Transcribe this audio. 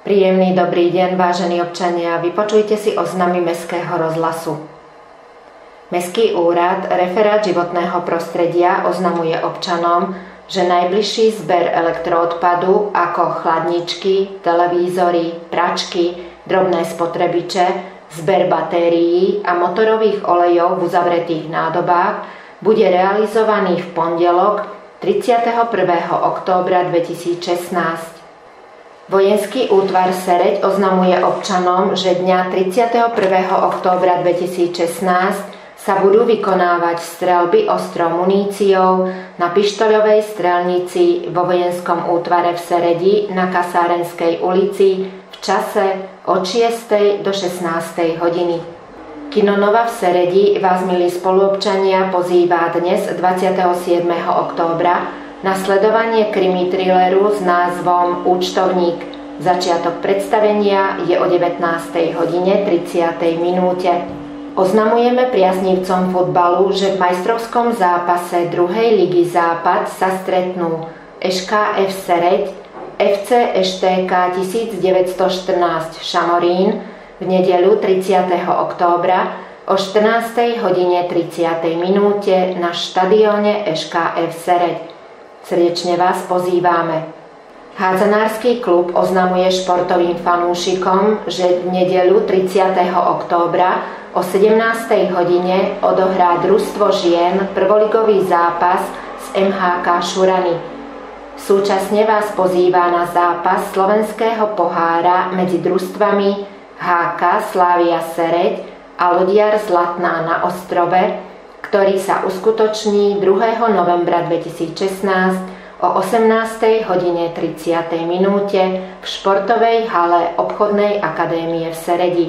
Príjemný dobrý deň, vážení občania, vypočujte si oznamy Mestského rozhlasu. Mestský úrad, referát životného prostredia oznamuje občanom, že najbližší zber elektroodpadu ako chladničky, televízory, pračky, drobné spotrebiče, zber batérií a motorových olejov v uzavretých nádobách bude realizovaný v pondelok 31. októbra 2016. Vojenský útvar Sereď oznamuje občanom, že dňa 31. októbra 2016 sa budú vykonávať streľby ostrou muníciou na pištoľovej strelnici vo Vojenskom útvare v Seredi na Kasárenskej ulici v čase od 6. do 16. hodiny. Kino Nova v Seredi vás, milí spoluobčania, pozýva dnes 27. októbra na sledovanie krimi thrilleru s názvom Účtovník. Začiatok predstavenia je o 19:30. Oznamujeme priaznivcom futbalu, že v majstrovskom zápase 2. ligy Západ sa stretnú ŠKF Sereď, FC ŠTK 1914 Šamorín v nedeľu 30. októbra o 14:30 na štadióne ŠKF Sereď. Srdečne vás pozývame. Hádzanársky klub oznamuje športovým fanúšikom, že v nedeľu 30. októbra o 17. hodine odohrá družstvo žien prvoligový zápas z MHK Šurany. Súčasne vás pozýva na zápas slovenského pohára medzi družstvami HK Slavia Sereď a Lodiar Zlatná na Ostrove, ktorý sa uskutoční 2. novembra 2016 o 18:30 v športovej hale Obchodnej akadémie v Seredi.